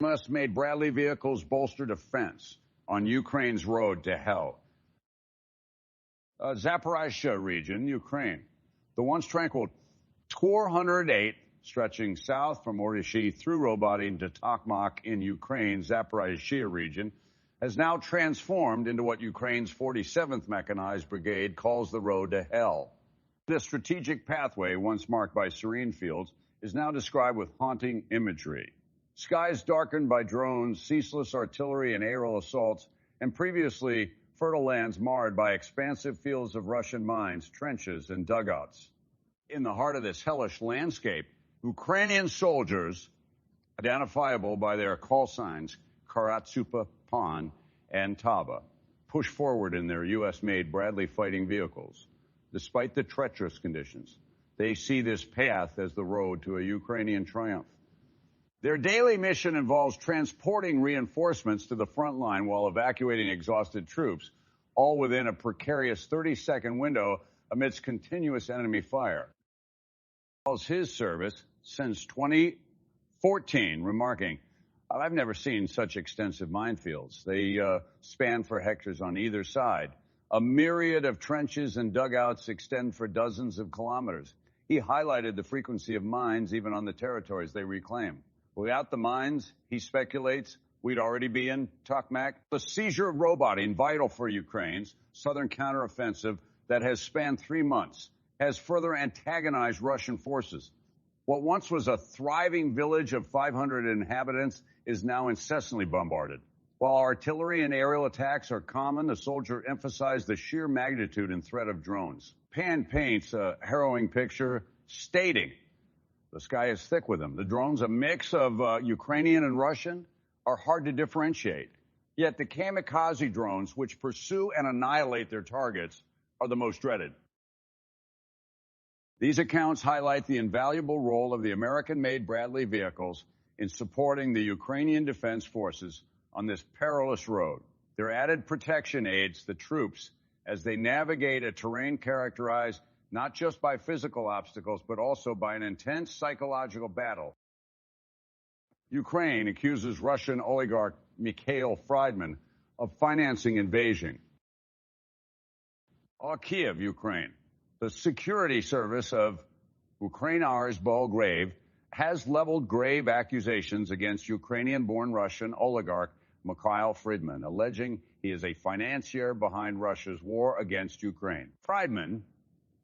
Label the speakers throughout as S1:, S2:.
S1: Made Bradley vehicles bolster defense on Ukraine's road to hell. Zaporizhzhia region, Ukraine. The once tranquil 408 stretching south from Orishchi through Robotyne to Tokmak in Ukraine's Zaporizhzhia region has now transformed into what Ukraine's 47th Mechanized Brigade calls the road to hell. This strategic pathway, once marked by serene fields, is now described with haunting imagery. Skies darkened by drones, ceaseless artillery and aerial assaults, and previously fertile lands marred by expansive fields of Russian mines, trenches, and dugouts. In the heart of this hellish landscape, Ukrainian soldiers, identifiable by their call signs Karatsupa, Pan, and Tava, push forward in their U.S.-made Bradley fighting vehicles. Despite the treacherous conditions, they see this path as the road to a Ukrainian triumph. Their daily mission involves transporting reinforcements to the front line while evacuating exhausted troops, all within a precarious 30-second window amidst continuous enemy fire. His service since 2014, remarking, "I've never seen such extensive minefields. They span for hectares on either side. A myriad of trenches and dugouts extend for dozens of kilometers." He highlighted the frequency of mines even on the territories they reclaim. Without the mines, he speculates, we'd already be in Tokmak. The seizure of Robotyne, vital for Ukraine's southern counteroffensive that has spanned 3 months, has further antagonized Russian forces. What once was a thriving village of 500 inhabitants is now incessantly bombarded. While artillery and aerial attacks are common, the soldier emphasized the sheer magnitude and threat of drones. Pan paints a harrowing picture, stating, "The sky is thick with them. The drones, a mix of Ukrainian and Russian, are hard to differentiate. Yet the kamikaze drones, which pursue and annihilate their targets, are the most dreaded." These accounts highlight the invaluable role of the American-made Bradley vehicles in supporting the Ukrainian defense forces on this perilous road. Their added protection aids the troops as they navigate a terrain characterized not just by physical obstacles, but also by an intense psychological battle. Ukraine accuses Russian oligarch Mikhail Fridman of financing invasion. Kyiv, Ukraine. The security service of Ukrainar's Belgrave has leveled grave accusations against Ukrainian-born Russian oligarch Mikhail Fridman, alleging he is a financier behind Russia's war against Ukraine. Fridman,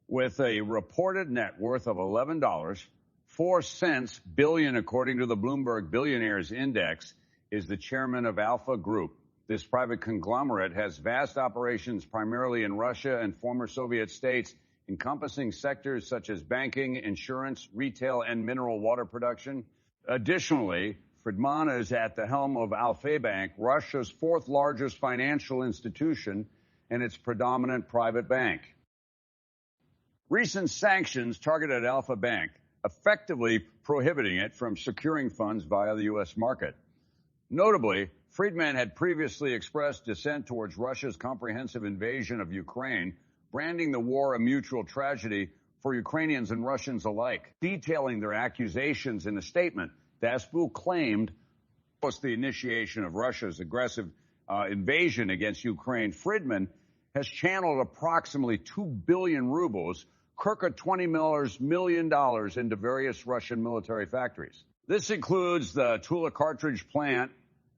S1: with a reported net worth of $11.04 billion, according to the Bloomberg Billionaires Index, is the chairman of Alpha Group. This private conglomerate has vast operations primarily in Russia and former Soviet states, encompassing sectors such as banking, insurance, retail, and mineral water production. Additionally, Fridman is at the helm of Alfa Bank, Russia's fourth largest financial institution and its predominant private bank. Recent sanctions targeted Alfa Bank, effectively prohibiting it from securing funds via the U.S. market. Notably, Fridman had previously expressed dissent towards Russia's comprehensive invasion of Ukraine, branding the war a mutual tragedy for Ukrainians and Russians alike. Detailing their accusations in a statement, Dasbu claimed post the initiation of Russia's aggressive invasion against Ukraine, Fridman has channeled approximately 2 billion rubles, circa $20 million, into various Russian military factories. This includes the Tula cartridge plant,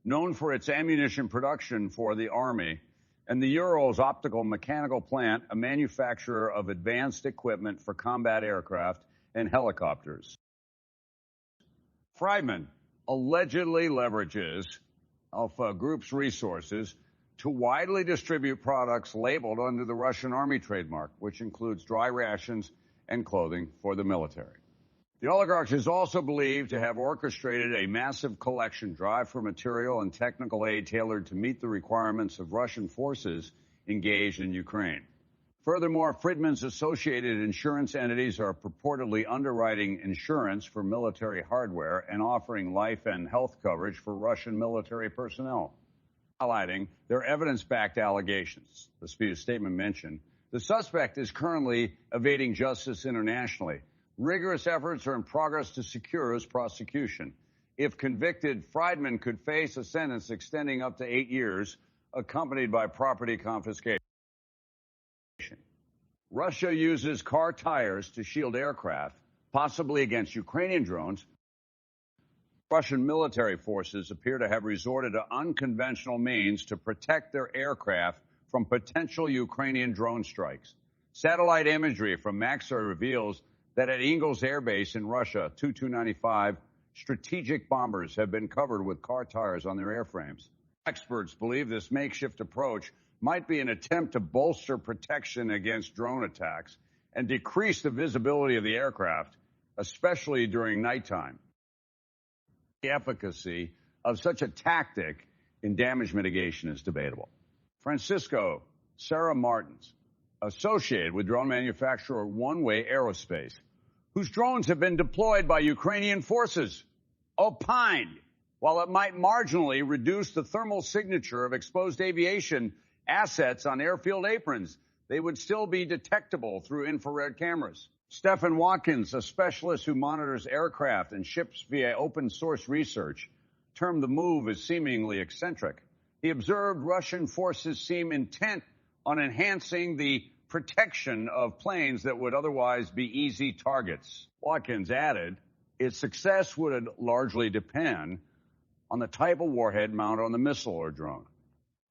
S1: known for its ammunition production for the Army, and the Urals optical mechanical plant, a manufacturer of advanced equipment for combat aircraft and helicopters. Fridman allegedly leverages Alpha Group's resources to widely distribute products labeled under the Russian Army trademark, which includes dry rations and clothing for the military. The oligarch is also believed to have orchestrated a massive collection drive for material and technical aid tailored to meet the requirements of Russian forces engaged in Ukraine. Furthermore, Fridman's associated insurance entities are purportedly underwriting insurance for military hardware and offering life and health coverage for Russian military personnel. Highlighting their evidence-backed allegations, the statement mentioned, the suspect is currently evading justice internationally. Rigorous efforts are in progress to secure his prosecution. If convicted, Friedman could face a sentence extending up to 8 years, accompanied by property confiscation. Russia uses car tires to shield aircraft, possibly against Ukrainian drones. Russian military forces appear to have resorted to unconventional means to protect their aircraft from potential Ukrainian drone strikes. Satellite imagery from Maxar reveals that at Ingalls Air Base in Russia, Tu-295 strategic bombers have been covered with car tires on their airframes. Experts believe this makeshift approach might be an attempt to bolster protection against drone attacks and decrease the visibility of the aircraft, especially during nighttime. The efficacy of such a tactic in damage mitigation is debatable. Francisco Serra Martins, associated with drone manufacturer One Way Aerospace, whose drones have been deployed by Ukrainian forces, opined while it might marginally reduce the thermal signature of exposed aviation assets on airfield aprons, they would still be detectable through infrared cameras. Stephen Watkins, a specialist who monitors aircraft and ships via open source research, termed the move as seemingly eccentric. He observed Russian forces seem intent on enhancing the protection of planes that would otherwise be easy targets. Watkins added, its success would largely depend on the type of warhead mounted on the missile or drone.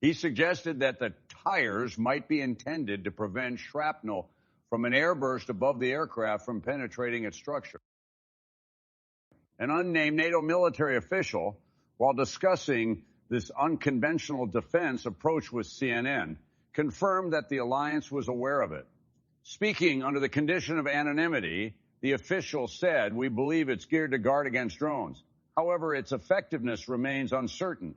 S1: He suggested that the tires might be intended to prevent shrapnel from an airburst above the aircraft from penetrating its structure. An unnamed NATO military official, while discussing this unconventional defense approach with CNN, confirmed that the alliance was aware of it. Speaking under the condition of anonymity, the official said, "We believe it's geared to guard against drones. However, its effectiveness remains uncertain."